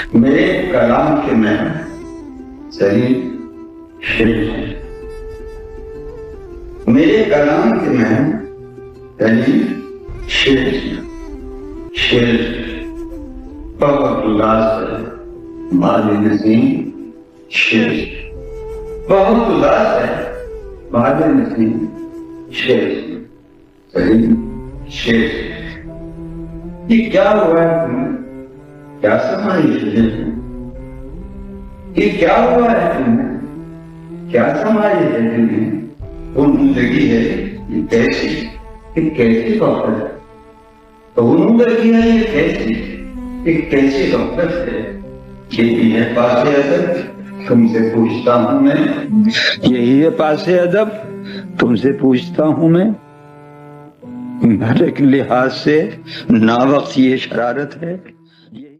मेरे कलाम के मैं सही शेर है। मेरे कलाम के मैं सही शेर शेर बहुत उदास है माली नसीम शेर बहुत उदास है माली नसीम शेर सही शेर। ये क्या हुआ है तुम्हें? क्या समाई? ये क्या हुआ है तुम्हें? क्या समाई है तुम्हें? वो जिंदगी है ये कैसी? ये कैसी डॉक्टर है? तो वो जिंदगी है ये कैसी? ये कैसी डॉक्टर है? यही है पासे अदब तुमसे पूछता हूँ मैं। यही है पासे अदब तुमसे पूछता हूँ मैं। हर एक लिहाज से नावक्त ये शरारत है